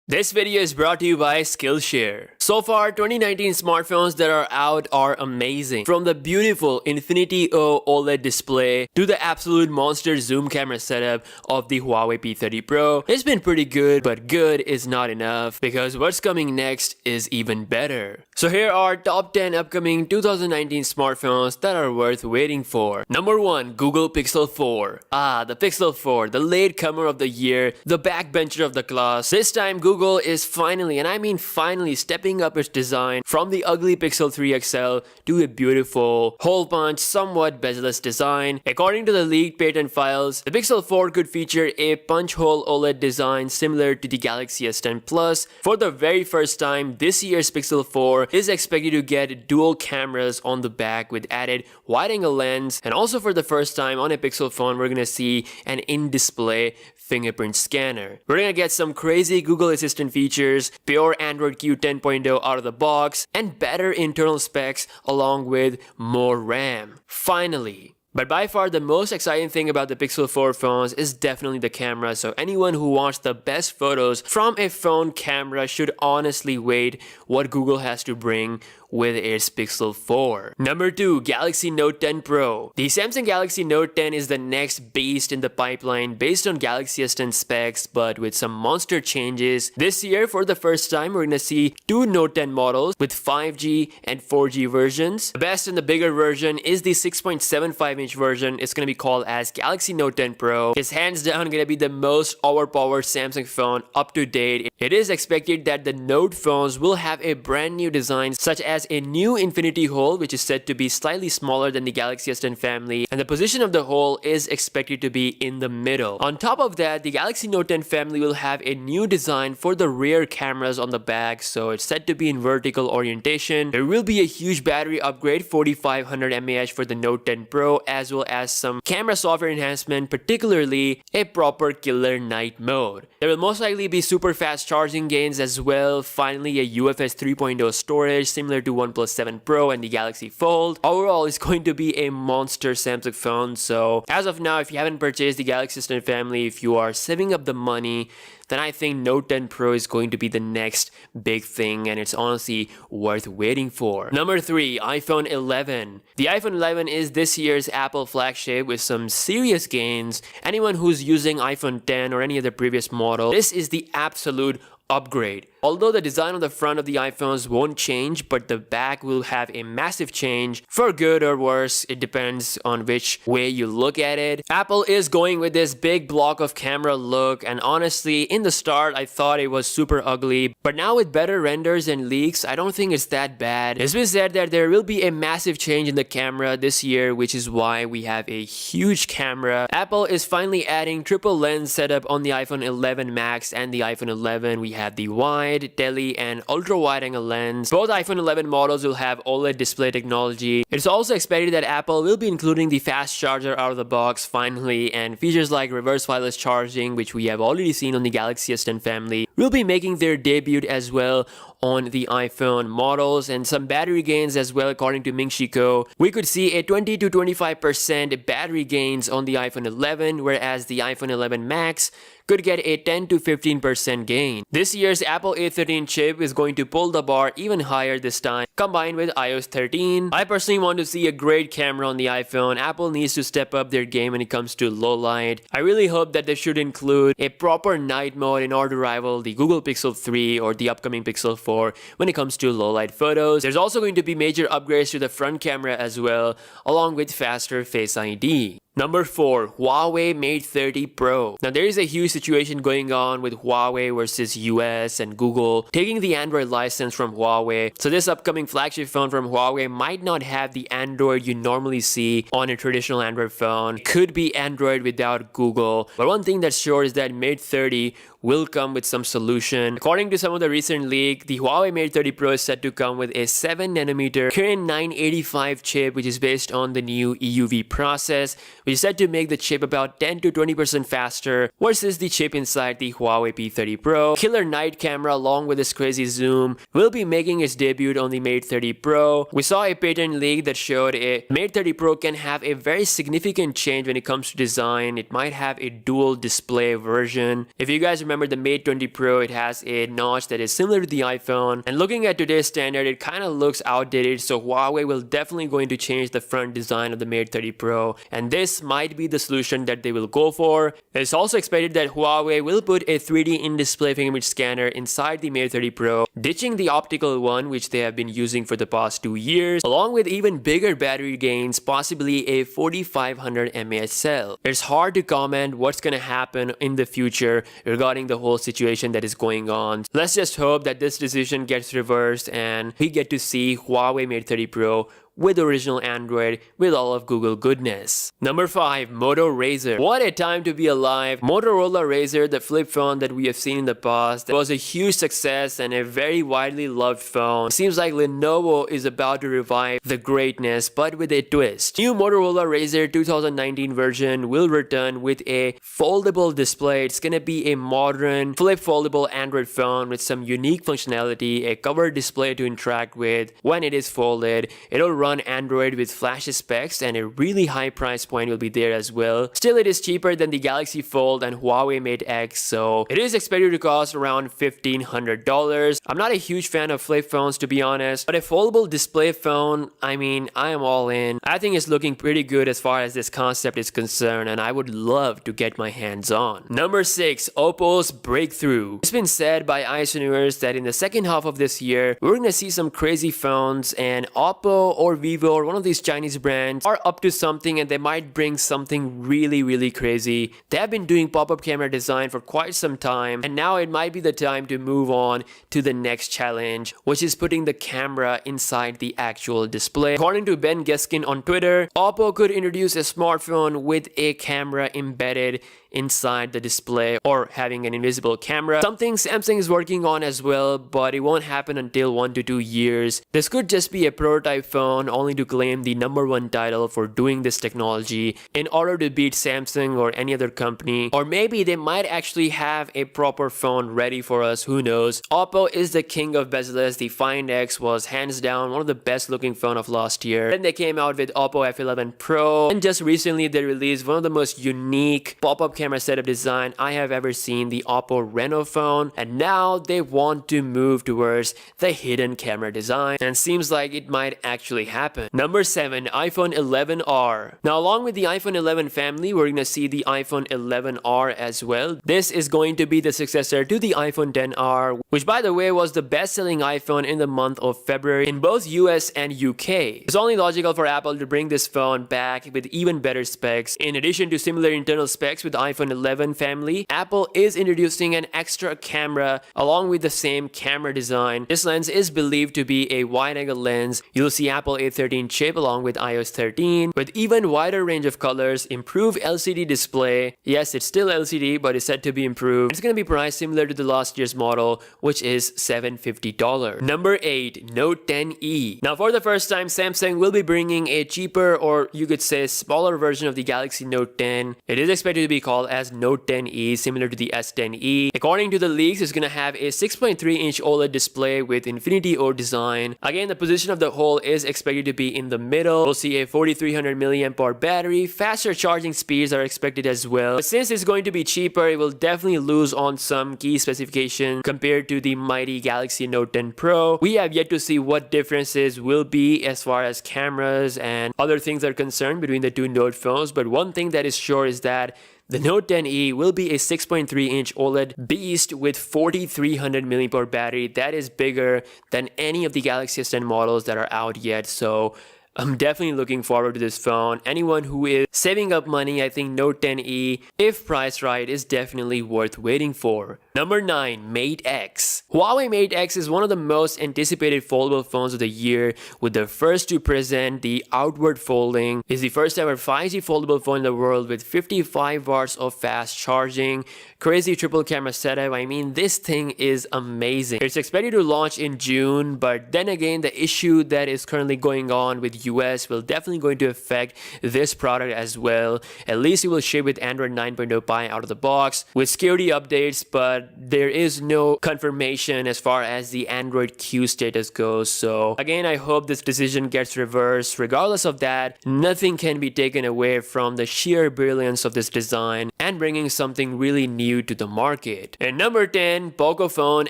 This video is brought to you by Skillshare. So far, 2019 smartphones that are out are amazing. From the beautiful Infinity O OLED display to the absolute monster zoom camera setup of the Huawei P30 Pro, it's been pretty good, but good is not enough because what's coming next is even better. So here are top 10 upcoming 2019 smartphones that are worth waiting for. Number 1, Google Pixel 4. The Pixel 4, the late comer of the year, the backbencher of the class. This time Google is finally, and I mean finally, stepping up its design from the ugly Pixel 3 XL to a beautiful, hole punch, somewhat bezel-less design. According to the leaked patent files, the Pixel 4 could feature a punch hole OLED design similar to the Galaxy S10 Plus. For the very first time, this year's Pixel 4 is expected to get dual cameras on the back with added wide-angle lens, and also for the first time on a Pixel phone, we're gonna see an in-display fingerprint scanner. We're gonna get some crazy Google Assistant features, pure Android Q 10.0 out of the box, and better internal specs along with more RAM. Finally. But by far the most exciting thing about the Pixel 4 phones is definitely the camera, so anyone who wants the best photos from a phone camera should honestly wait what Google has to bring with its Pixel 4. Number 2, Galaxy Note 10 Pro. The Samsung Galaxy Note 10 is the next beast in the pipeline based on Galaxy S10 specs, but with some monster changes. This year, for the first time, we're gonna see two Note 10 models with 5G and 4G versions. The best and the bigger version is the 6.75-inch version. It's gonna be called as Galaxy Note 10 Pro. It's hands down gonna be the most overpowered Samsung phone up to date. It is expected that the Note phones will have a brand new design, such as a new infinity hole, which is said to be slightly smaller than the Galaxy S10 family, and the position of the hole is expected to be in the middle. On top of that, the Galaxy Note 10 family will have a new design for the rear cameras on the back, so it's said to be in vertical orientation. There will be a huge battery upgrade, 4500 mAh for the Note 10 Pro, as well as some camera software enhancement, particularly a proper killer night mode. There will most likely be super fast charging gains as well. Finally, a UFS 3.0 storage similar to OnePlus 7 Pro and the Galaxy Fold. Overall, it's going to be a monster Samsung phone. So as of now, if you haven't purchased the Galaxy S10 family, if you are saving up the money, then I think Note 10 Pro is going to be the next big thing, and it's honestly worth waiting for. Number 3, iPhone 11. The iPhone 11 is this year's Apple flagship with some serious gains. Anyone who's using iPhone 10 or any other previous model, this is the absolute upgrade. Although the design on the front of the iPhones won't change, but the back will have a massive change. For good or worse, it depends on which way you look at it. Apple is going with this big block of camera look, and honestly, in the start, I thought it was super ugly, but now with better renders and leaks, I don't think it's that bad. It's been said that there will be a massive change in the camera this year, which is why we have a huge camera. Apple is finally adding triple lens setup on the iPhone 11 Max and the iPhone 11. We have the wide, tele, and ultra wide angle lens. Both iPhone 11 models will have OLED display technology. It's also expected that Apple will be including the fast charger out of the box finally, and features like reverse wireless charging, which we have already seen on the Galaxy S10 family, will be making their debut as well on the iPhone models, and some battery gains as well. According to Ming Chi Kuo, we could see a 20 to 25% battery gains on the iPhone 11, whereas the iPhone 11 Max could get a 10 to 15% gain. This year's Apple A13 chip is going to pull the bar even higher this time, combined with iOS 13. I personally want to see a great camera on the iPhone. Apple needs to step up their game when it comes to low light. I really hope that they should include a proper night mode in order to rival the Google Pixel 3 or the upcoming Pixel 4 when it comes to low light photos. There's also going to be major upgrades to the front camera as well, along with faster Face ID. Number 4, Huawei Mate 30 Pro. Now there is a huge situation going on with Huawei versus US and Google taking the Android license from Huawei. So this upcoming flagship phone from Huawei might not have the Android you normally see on a traditional Android phone. It could be Android without Google. But one thing that's sure is that Mate 30 will come with some solution. According to some of the recent leak, the Huawei Mate 30 Pro is set to come with a 7nm Kirin 985 chip, which is based on the new EUV process, which is said to make the chip about 10 to 20% faster versus the chip inside the Huawei P30 Pro. Killer night camera along with its crazy zoom will be making its debut on the Mate 30 Pro. We saw a patent leak that showed a Mate 30 Pro can have a very significant change when it comes to design. It might have a dual display version. If you guys remember the Mate 20 Pro, it has a notch that is similar to the iPhone, and looking at today's standard, it kind of looks outdated, so Huawei will definitely going to change the front design of the Mate 30 Pro, and this might be the solution that they will go for. It's also expected that Huawei will put a 3D in-display fingerprint scanner inside the Mate 30 Pro, ditching the optical one which they have been using for the past 2 years, along with even bigger battery gains, possibly a 4500 mAh cell. It's hard to comment what's gonna happen in the future regarding the whole situation that is going on. Let's just hope that this decision gets reversed and we get to see Huawei Mate 30 Pro with original Android with all of Google goodness. Number 5. Moto Razr. What a time to be alive. Motorola Razr, the flip phone that we have seen in the past, was a huge success and a very widely loved phone. It seems like Lenovo is about to revive the greatness, but with a twist. New Motorola Razr 2019 version will return with a foldable display. It's gonna be a modern flip foldable Android phone with some unique functionality, a covered display to interact with when it is folded. It'll run Android with flash specs, and a really high price point will be there as well. Still, it is cheaper than the Galaxy Fold and Huawei Mate X, so it is expected to cost around $1,500. I'm not a huge fan of flip phones, to be honest, but a foldable display phone, I mean, I am all in. I think it's looking pretty good as far as this concept is concerned, and I would love to get my hands on. Number 6. Oppo's breakthrough. It's been said by Ice Universe that in the second half of this year, we're gonna see some crazy phones, and Oppo or Vivo or one of these Chinese brands are up to something, and they might bring something really crazy. They have been doing pop-up camera design for quite some time, and now it might be the time to move on to the next challenge, which is putting the camera inside the actual display. According to Ben Geskin on Twitter, Oppo could introduce a smartphone with a camera embedded inside the display or having an invisible camera. Something Samsung is working on as well, but it won't happen until 1 to 2 years. This could just be a prototype phone only to claim the #1 title for doing this technology in order to beat Samsung or any other company, or maybe they might actually have a proper phone ready for us, who knows. Oppo is the king of bezel-less. The Find X was hands down one of the best looking phone of last year. Then they came out with Oppo F11 Pro, and just recently they released one of the most unique pop-up camera setup design I have ever seen, the Oppo Reno phone, and now they want to move towards the hidden camera design, and seems like it might actually happen. Number 7. iPhone 11R. Now, along with the iPhone 11 family, we're gonna see the iPhone 11R as well. This is going to be the successor to the iPhone 10R, which by the way was the best-selling iPhone in the month of February in both US and UK. It's only logical for Apple to bring this phone back with even better specs. In addition to similar internal specs with the iPhone 11 family, Apple is introducing an extra camera along with the same camera design. This lens is believed to be a wide-angle lens. You'll see Apple A13 chip along with iOS 13 with even wider range of colors, improved LCD display. Yes, it's still LCD, but it's said to be improved. It's going to be priced similar to the last year's model, which is $750. Number 8. Note 10e. Now, for the first time, Samsung will be bringing a cheaper, or you could say smaller version of the Galaxy Note 10. It is expected to be called as Note 10e, similar to the S10e. According to the leaks, it's going to have a 6.3-inch OLED display with Infinity O design. Again, the position of the hole is expected to be in the middle. We'll see a 4300 mAh battery. Faster charging speeds are expected as well. But since it's going to be cheaper, it will definitely lose on some key specifications compared to the mighty Galaxy Note 10 Pro. We have yet to see what differences will be as far as cameras and other things are concerned between the two Note phones, but one thing that is sure is that the Note 10e will be a 6.3-inch OLED beast with 4300 mAh battery. That is bigger than any of the Galaxy S10 models that are out yet, so I'm definitely looking forward to this phone. Anyone who is saving up money, I think Note 10e, if priced right, is definitely worth waiting for. Number 9. Mate X. Huawei Mate X is one of the most anticipated foldable phones of the year, with the first to present the outward folding. It's the first ever 5G foldable phone in the world with 55 watts of fast charging, crazy triple camera setup. I mean, this thing is amazing. It's expected to launch in June, but then again, the issue that is currently going on with US will definitely going to affect this product as well. At least it will ship with Android 9.0 Pie out of the box with security updates, but there is no confirmation as far as the Android Q status goes. So again, I hope this decision gets reversed. Regardless of that, nothing can be taken away from the sheer brilliance of this design and bringing something really new to the market. And number 10, Pocophone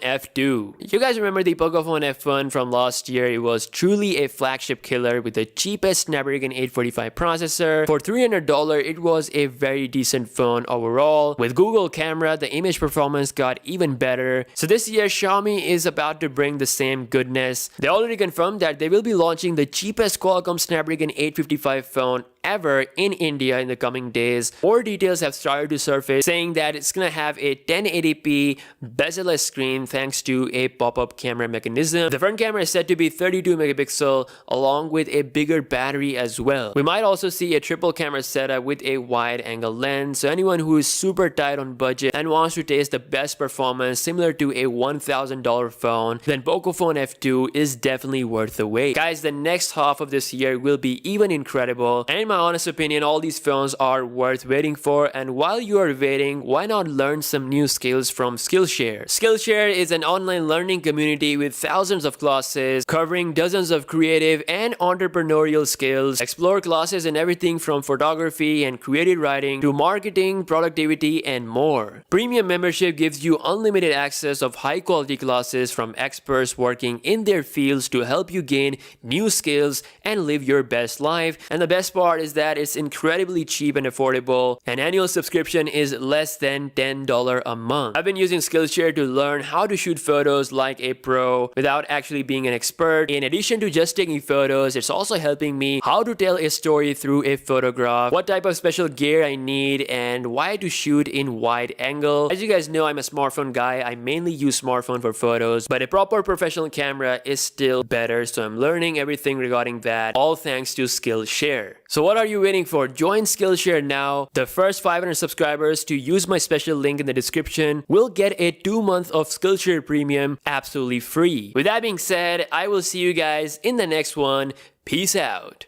F2. You guys remember the Pocophone F1 from last year? It was truly a flagship killer with the cheapest Snapdragon 845 processor. For $300, it was a very decent phone overall. With Google camera, the image performance got even better. So this year, Xiaomi is about to bring the same goodness. They already confirmed that they will be launching the cheapest Qualcomm Snapdragon 855 phone ever in India in the coming days. More details have started to surface, saying that it's gonna have a 1080p bezel-less screen thanks to a pop-up camera mechanism. The front camera is said to be 32 megapixel along with a bigger battery as well. We might also see a triple camera setup with a wide angle lens. So anyone who is super tight on budget and wants to taste the best performance similar to a $1,000 phone, then Pocophone F2 is definitely worth the wait. Guys, the next half of this year will be even incredible, and in my honest opinion, all these phones are worth waiting for. And while you are waiting, why not learn some new skills from Skillshare? Skillshare is an online learning community with thousands of classes covering dozens of creative and entrepreneurial skills. Explore classes in everything from photography and creative writing to marketing, productivity, and more. Premium membership gives you unlimited access of high quality classes from experts working in their fields to help you gain new skills and live your best life. And the best part is that it's incredibly cheap and affordable. An annual subscription is less than $10 a month. I've been using Skillshare to learn how to shoot photos like a pro without actually being an expert. In addition to just taking photos, it's also helping me how to tell a story through a photograph, what type of special gear I need, and why to shoot in wide angle. As you guys know, I'm a smartphone guy. I mainly use smartphone for photos, but a proper professional camera is still better. So I'm learning everything regarding that, all thanks to Skillshare. So what are you waiting for? Join Skillshare now. The first 500 subscribers to use my special link in the description will get a 2 month of Skillshare Premium absolutely free. With that being said, I will see you guys in the next one. Peace out.